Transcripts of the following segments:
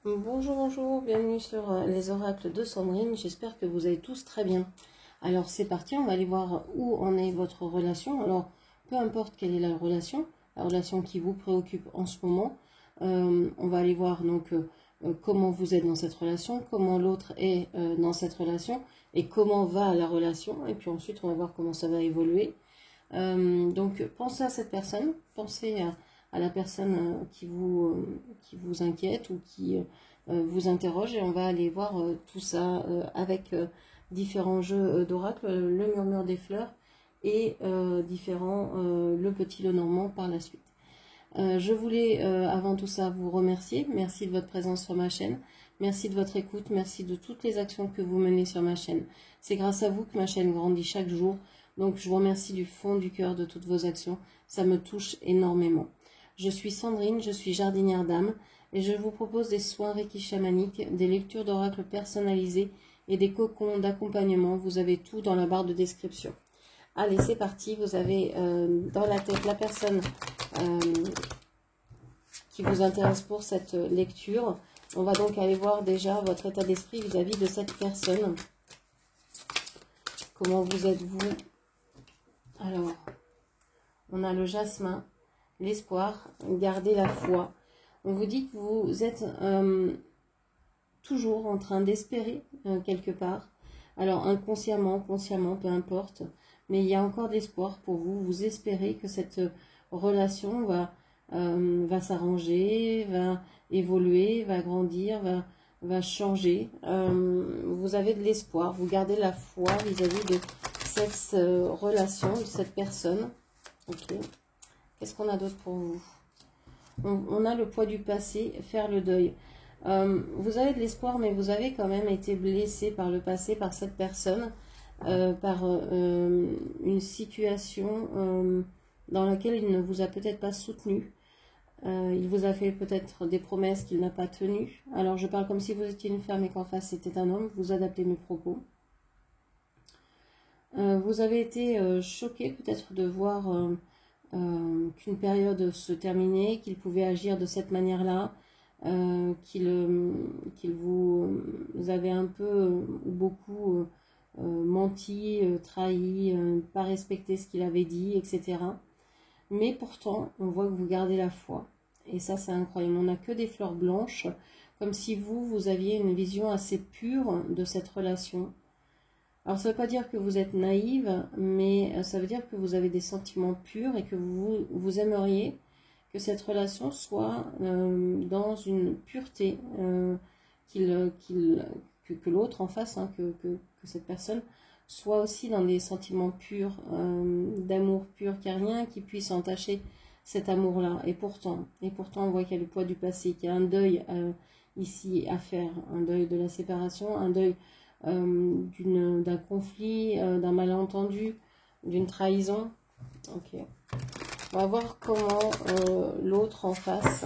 Bonjour, bonjour, bienvenue sur les oracles de Sandrine, j'espère que vous allez tous très bien. Alors c'est parti, on va aller voir où en est votre relation. Alors peu importe quelle est la relation qui vous préoccupe en ce moment, on va aller voir donc comment vous êtes dans cette relation, comment l'autre est dans cette relation et comment va la relation. Et puis ensuite on va voir comment ça va évoluer. Donc pensez à cette personne, pensez à la personne qui vous inquiète ou qui vous interroge et on va aller voir tout ça avec différents jeux d'oracle, le murmure des fleurs et le petit Lenormand par la suite. Je voulais avant tout ça vous remercier, merci de votre présence sur ma chaîne, merci de votre écoute, merci de toutes les actions que vous menez sur ma chaîne. C'est grâce à vous que ma chaîne grandit chaque jour. Donc je vous remercie du fond du cœur de toutes vos actions, ça me touche énormément. Je suis Sandrine, je suis jardinière d'âme et je vous propose des soins Reiki chamaniques, des lectures d'oracles personnalisées et des cocons d'accompagnement. Vous avez tout dans la barre de description. Allez, c'est parti, vous avez dans la tête la personne qui vous intéresse pour cette lecture. On va donc aller voir déjà votre état d'esprit vis-à-vis de cette personne. Comment vous êtes-vous? Alors, on a le jasmin, l'espoir, garder la foi. On vous dit que vous êtes toujours en train d'espérer quelque part. Alors, inconsciemment, consciemment, peu importe. Mais il y a encore de l'espoir pour vous. Vous espérez que cette relation va s'arranger, va évoluer, va grandir, va changer. Vous avez de l'espoir. Vous gardez la foi vis-à-vis de cette relation, de cette personne. Ok. Qu'est-ce qu'on a d'autre pour vous? On a le poids du passé, faire le deuil. Vous avez de l'espoir, mais vous avez quand même été blessé par le passé, par cette personne, par une situation dans laquelle il ne vous a peut-être pas soutenu. Il vous a fait peut-être des promesses qu'il n'a pas tenues. Alors je parle comme si vous étiez une femme et qu'en face c'était un homme. Vous adaptez mes propos. Vous avez été choqué peut-être de voir qu'une période se terminait, qu'il pouvait agir de cette manière-là, qu'il vous avait un peu ou beaucoup menti, trahi, pas respecté ce qu'il avait dit, etc. Mais pourtant, on voit que vous gardez la foi. Et ça, c'est incroyable. On n'a que des fleurs blanches, comme si vous aviez une vision assez pure de cette relation. Alors ça ne veut pas dire que vous êtes naïve, mais ça veut dire que vous avez des sentiments purs et que vous aimeriez que cette relation soit dans une pureté, que l'autre en face, hein, que cette personne soit aussi dans des sentiments purs, d'amour pur, qu'il n'y a rien qui puisse entacher cet amour-là. Et pourtant, on voit qu'il y a le poids du passé, qu'il y a un deuil ici à faire, un deuil de la séparation, un deuil d'un conflit, d'un malentendu, d'une trahison. Ok. On va voir comment l'autre en face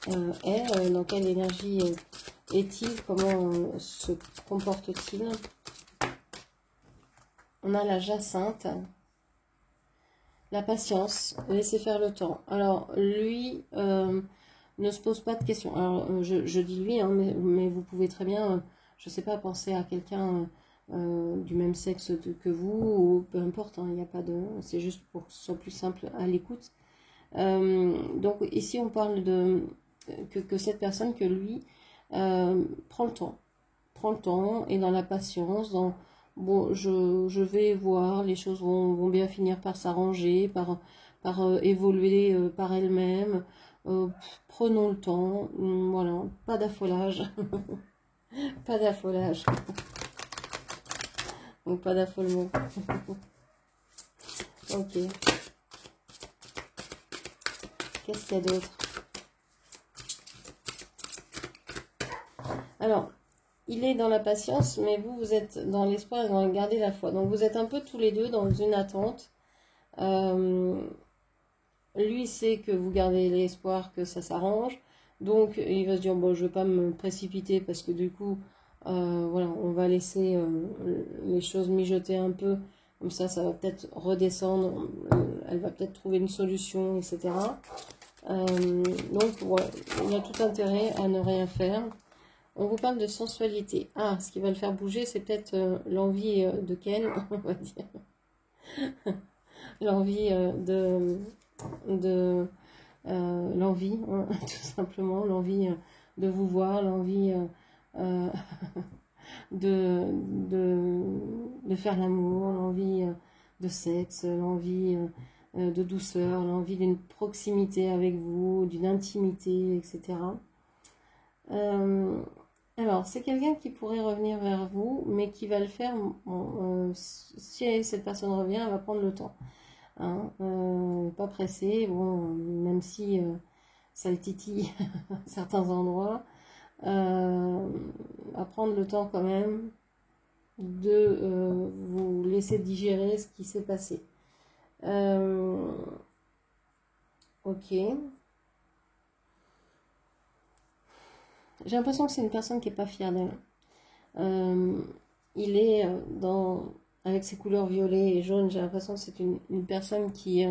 est, dans quelle énergie est-il, comment se comporte-t-il. On a la jacinthe, la patience, laisser faire le temps. Alors lui ne se pose pas de questions. Alors je dis lui, hein, mais vous pouvez très bien, je sais pas, penser à quelqu'un du même sexe que vous, ou peu importe, hein, il n'y a pas de. C'est juste pour que ce soit plus simple à l'écoute. Donc ici on parle de que cette personne, que lui, prend le temps, et dans la patience, dans bon, je vais voir, les choses vont bien finir par s'arranger, par évoluer par elles-mêmes. Prenons le temps, voilà, pas d'affolage, pas d'affolage, donc pas d'affolement. Ok. Qu'est-ce qu'il y a d'autre? Alors, il est dans la patience, mais vous êtes dans l'espoir et dans garder la foi. Donc vous êtes un peu tous les deux dans une attente. Lui sait que vous gardez l'espoir que ça s'arrange. Donc il va se dire, bon, je ne vais pas me précipiter parce que du coup, voilà, on va laisser les choses mijoter un peu. Comme ça va peut-être redescendre. Elle va peut-être trouver une solution, etc. Donc, ouais, il a tout intérêt à ne rien faire. On vous parle de sensualité. Ah, ce qui va le faire bouger, c'est peut-être l'envie de Ken, on va dire. L'envie l'envie, hein, tout simplement, l'envie de vous voir, l'envie euh, de faire l'amour, l'envie de sexe, l'envie de douceur, l'envie d'une proximité avec vous, d'une intimité, etc. Alors, c'est quelqu'un qui pourrait revenir vers vous, mais qui va le faire, bon, si cette personne revient, elle va prendre le temps. Hein, pas pressé, bon, même si ça le titille à certains endroits, à prendre le temps quand même de vous laisser digérer ce qui s'est passé. Ok. J'ai l'impression que c'est une personne qui n'est pas fière d'elle. Il est avec ses couleurs violet et jaune, j'ai l'impression que c'est une personne qui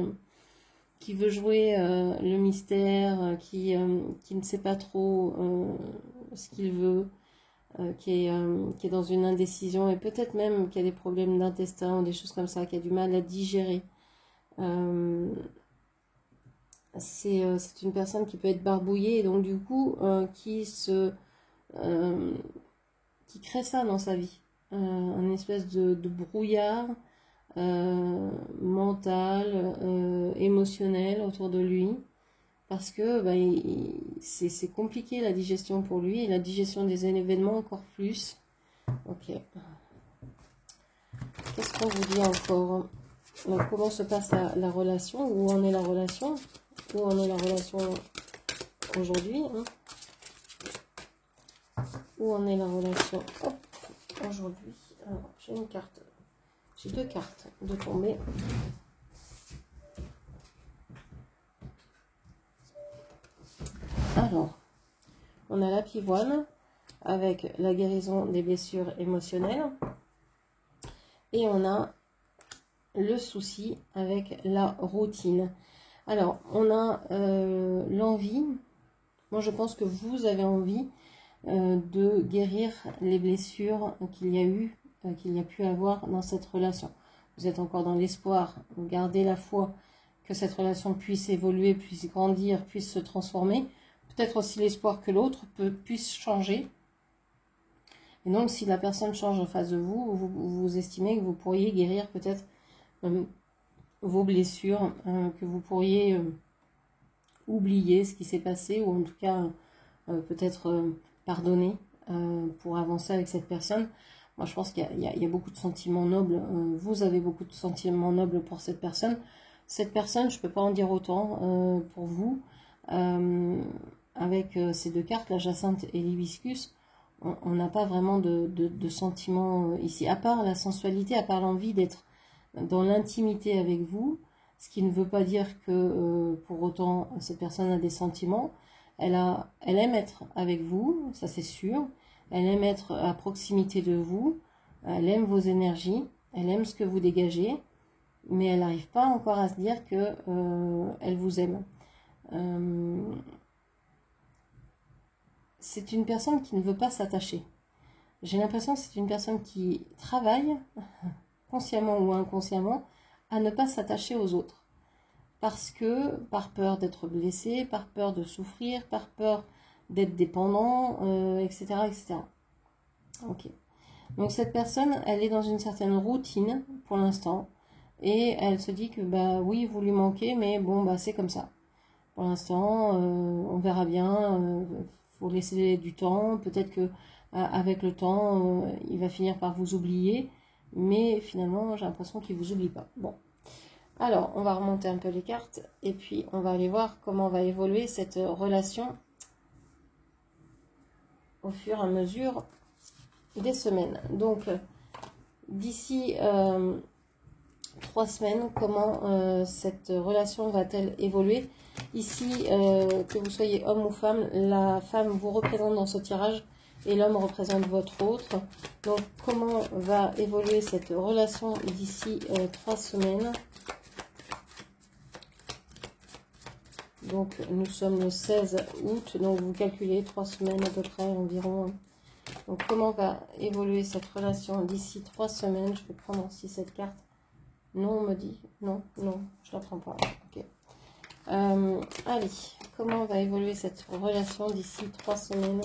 veut jouer le mystère, qui ne sait pas trop ce qu'il veut, qui est dans une indécision et peut-être même qui a des problèmes d'intestin ou des choses comme ça, qui a du mal à digérer. C'est une personne qui peut être barbouillée et donc du coup qui crée ça dans sa vie. Un espèce de brouillard mental, émotionnel autour de lui. Parce que c'est compliqué la digestion pour lui et la digestion des événements encore plus. Ok. Qu'est-ce qu'on vous dit encore? Donc, comment se passe la relation? Où en est la relation? Où en est la relation aujourd'hui, hein? Où en est la relation aujourd'hui? Alors, j'ai une carte. J'ai deux cartes de tomber. Alors, on a la pivoine avec la guérison des blessures émotionnelles. Et on a le souci avec la routine. Alors, on a l'envie. Moi, je pense que vous avez envie de guérir les blessures qu'il y a eu, qu'il y a pu avoir dans cette relation. Vous êtes encore dans l'espoir, vous gardez la foi que cette relation puisse évoluer, puisse grandir, puisse se transformer. Peut-être aussi l'espoir que l'autre puisse changer. Et donc, si la personne change en face de vous, vous estimez que vous pourriez guérir peut-être vos blessures, que vous pourriez oublier ce qui s'est passé, ou en tout cas peut-être pardonner pour avancer avec cette personne. Moi, je pense qu'il y a beaucoup de sentiments nobles. Vous avez beaucoup de sentiments nobles pour cette personne. Cette personne, je ne peux pas en dire autant pour vous. Avec ces deux cartes, la jacinthe et l'hibiscus, on n'a pas vraiment de sentiments ici, à part la sensualité, à part l'envie d'être dans l'intimité avec vous, ce qui ne veut pas dire que pour autant cette personne a des sentiments. Elle aime être avec vous, ça c'est sûr. Elle aime être à proximité de vous. Elle aime vos énergies. Elle aime ce que vous dégagez. Mais elle n'arrive pas encore à se dire que elle vous aime. C'est une personne qui ne veut pas s'attacher. J'ai l'impression que c'est une personne qui travaille, consciemment ou inconsciemment, à ne pas s'attacher aux autres. Parce que, par peur d'être blessé, par peur de souffrir, par peur d'être dépendant, etc., etc. Ok. Donc cette personne, elle est dans une certaine routine pour l'instant. Et elle se dit que, bah oui, vous lui manquez, mais bon, bah c'est comme ça. Pour l'instant, on verra bien. Faut laisser du temps. Peut-être que avec le temps, il va finir par vous oublier. Mais finalement, j'ai l'impression qu'il ne vous oublie pas. Bon. Alors, on va remonter un peu les cartes. Et puis, on va aller voir comment va évoluer cette relation au fur et à mesure des semaines. Donc, d'ici 3 semaines, comment cette relation va-t-elle évoluer? Ici, que vous soyez homme ou femme, la femme vous représente dans ce tirage et l'homme représente votre autre. Donc, comment va évoluer cette relation d'ici 3 semaines? Donc, nous sommes le 16 août. Donc, vous calculez 3 semaines à peu près environ. Donc, comment va évoluer cette relation d'ici 3 semaines? Je vais prendre aussi cette carte. Non, on me dit. Non, non, je ne la prends pas. Ok. Allez, comment va évoluer cette relation d'ici 3 semaines?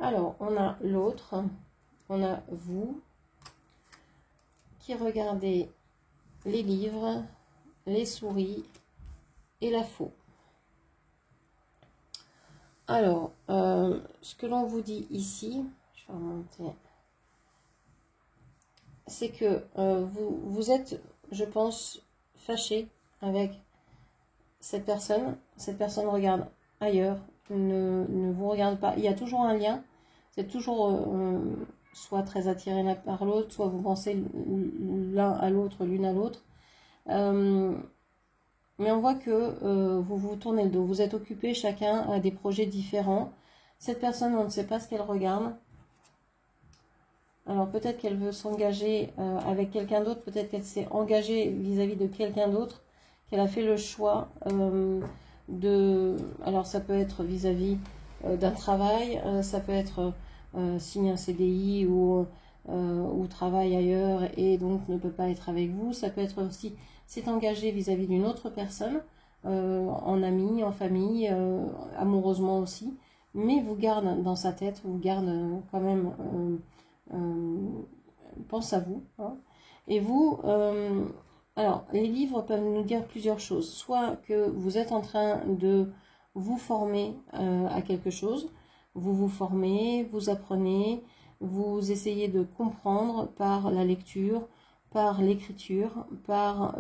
Alors, on a l'autre, on a vous qui regardez les livres, les souris et la faux. Alors, ce que l'on vous dit ici, je vais remonter, c'est que vous êtes, je pense, fâché avec cette personne. Cette personne regarde ailleurs, ne vous regarde pas. Il y a toujours un lien. C'est toujours soit très attiré l'un par l'autre, soit vous pensez l'un à l'autre, l'une à l'autre. Mais on voit que vous vous tournez le dos. Vous êtes occupés, chacun a des projets différents. Cette personne, on ne sait pas ce qu'elle regarde. Alors peut-être qu'elle veut s'engager avec quelqu'un d'autre. Peut-être qu'elle s'est engagée vis-à-vis de quelqu'un d'autre. Qu'elle a fait le choix de... Alors ça peut être vis-à-vis d'un travail. Ça peut être signer un CDI ou travaille ailleurs et donc ne peut pas être avec vous. Ça peut être aussi s'est engagé vis-à-vis d'une autre personne, en ami, en famille, amoureusement aussi, mais vous garde dans sa tête, vous garde quand même, pense à vous. Hein. Et vous, alors les livres peuvent nous dire plusieurs choses, soit que vous êtes en train de vous former à quelque chose, vous vous formez, vous apprenez, vous essayez de comprendre par la lecture, par l'écriture, par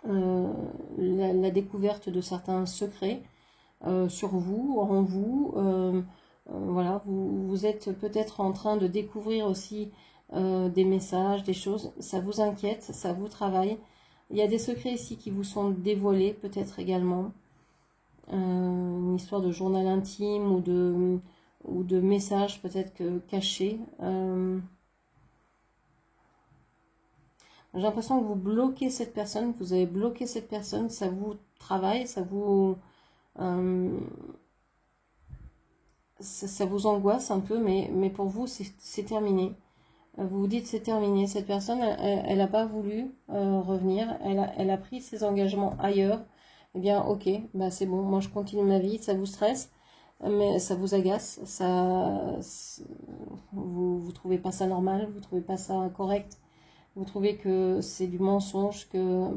la découverte de certains secrets sur vous, en vous. Voilà, vous êtes peut-être en train de découvrir aussi des messages, des choses. Ça vous inquiète, ça vous travaille. Il y a des secrets ici qui vous sont dévoilés, peut-être également. Une histoire de journal intime ou de messages peut-être cachés. J'ai l'impression que vous bloquez cette personne, que vous avez bloqué cette personne, ça vous travaille, ça vous angoisse un peu, mais pour vous c'est terminé. Vous vous dites c'est terminé. Cette personne, elle n'a pas voulu revenir, elle a pris ses engagements ailleurs. Eh bien, ok, bah c'est bon, moi je continue ma vie, ça vous stresse, mais ça vous agace, vous trouvez pas ça normal, vous trouvez pas ça correct, vous trouvez que c'est du mensonge, que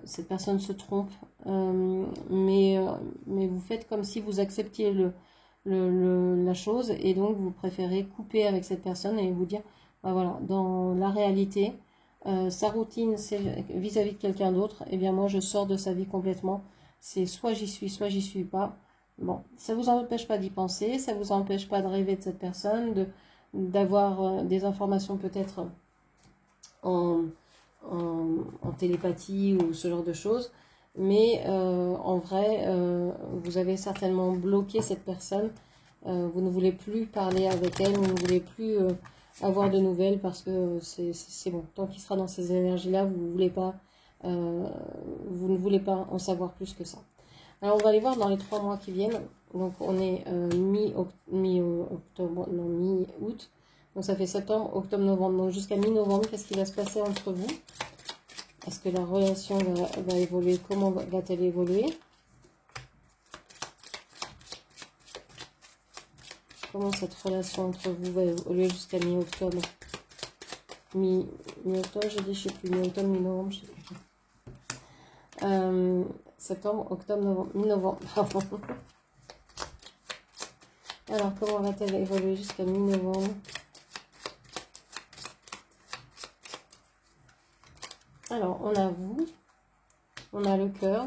cette personne se trompe, mais vous faites comme si vous acceptiez la chose et donc vous préférez couper avec cette personne et vous dire, bah voilà, dans la réalité, sa routine c'est vis-à-vis de quelqu'un d'autre, et bien moi je sors de sa vie complètement, c'est soit j'y suis, soit j'y suis pas. Bon, ça vous empêche pas d'y penser, ça vous empêche pas de rêver de cette personne, d'avoir des informations peut-être en télépathie ou ce genre de choses, mais en vrai vous avez certainement bloqué cette personne, vous ne voulez plus parler avec elle, vous ne voulez plus avoir de nouvelles parce que c'est bon, tant qu'il sera dans ces énergies là, vous ne voulez pas en savoir plus que ça. Alors on va aller voir dans les 3 mois qui viennent. Donc on est mi-octobre, non, mi-août. Donc ça fait septembre, octobre, novembre. Donc jusqu'à mi-novembre, qu'est-ce qui va se passer entre vous? Est-ce que la relation va évoluer? Comment va-t-elle évoluer? Comment cette relation entre vous va évoluer jusqu'à mi-octobre? Mi-octobre, j'ai dit, je ne sais plus. Mi-octobre, mi-novembre, je ne sais plus. Septembre, octobre, novembre, mi-novembre. Alors, comment va-t-elle évoluer jusqu'à mi-novembre? Alors, on a vous, on a le cœur,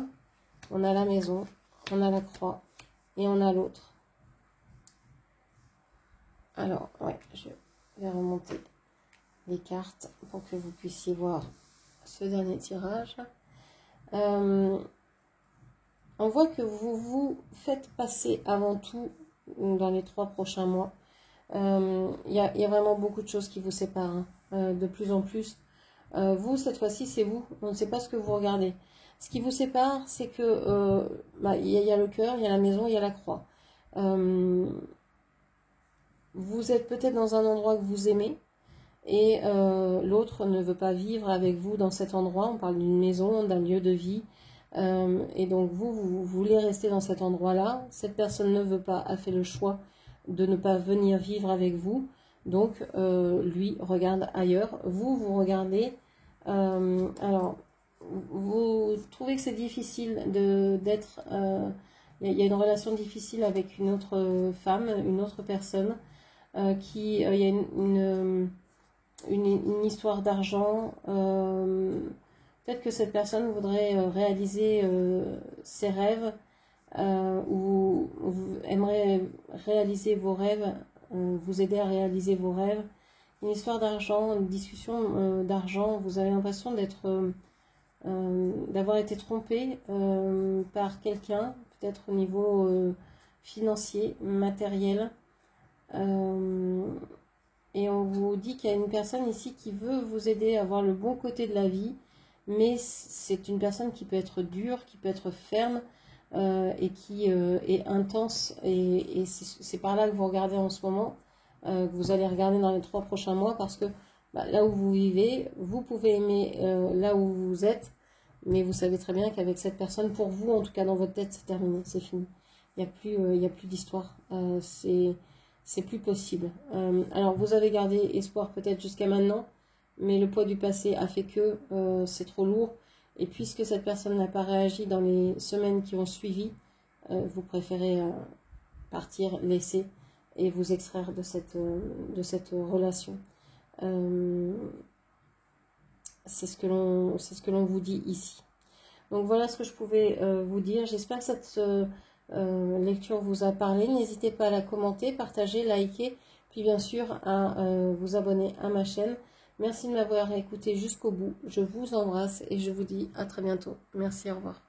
on a la maison, on a la croix et on a l'autre. Alors, ouais, je vais remonter les cartes pour que vous puissiez voir ce dernier tirage. On voit que vous vous faites passer avant tout dans les 3 prochains mois. Il y a vraiment beaucoup de choses qui vous séparent, hein, de plus en plus. Vous, cette fois-ci, c'est vous. On ne sait pas ce que vous regardez. Ce qui vous sépare, c'est que il y a le cœur, il y a la maison, il y a la croix. Vous êtes peut-être dans un endroit que vous aimez et l'autre ne veut pas vivre avec vous dans cet endroit. On parle d'une maison, d'un lieu de vie. Et donc vous voulez rester dans cet endroit-là. Cette personne ne veut pas, a fait le choix de ne pas venir vivre avec vous. Donc lui regarde ailleurs. Vous regardez. Alors, vous trouvez que c'est difficile d'être... Il y a une relation difficile avec une autre femme, une autre personne. Il y a une histoire d'argent. Peut-être que cette personne voudrait réaliser ses rêves ou aimerait réaliser vos rêves, vous aider à réaliser vos rêves. Une histoire d'argent, une discussion d'argent. Vous avez l'impression d'avoir été trompé par quelqu'un, peut-être au niveau financier, matériel. Et on vous dit qu'il y a une personne ici qui veut vous aider à voir le bon côté de la vie, mais c'est une personne qui peut être dure, qui peut être ferme et qui est intense. Et c'est par là que vous regardez en ce moment, que vous allez regarder dans les 3 prochains mois, parce que là où vous vivez, vous pouvez aimer là où vous êtes, mais vous savez très bien qu'avec cette personne, pour vous, en tout cas dans votre tête, c'est terminé, c'est fini. Il n'y a plus d'histoire. C'est plus possible. Alors, vous avez gardé espoir peut-être jusqu'à maintenant, mais le poids du passé a fait que c'est trop lourd. Et puisque cette personne n'a pas réagi dans les semaines qui ont suivi, vous préférez partir, laisser et vous extraire de cette relation. C'est ce que l'on vous dit ici. Donc voilà ce que je pouvais vous dire. J'espère que cette lecture vous a parlé. N'hésitez pas à la commenter, partager, liker, puis bien sûr à vous abonner à ma chaîne. Merci de m'avoir écouté jusqu'au bout. Je vous embrasse et je vous dis à très bientôt. Merci, au revoir.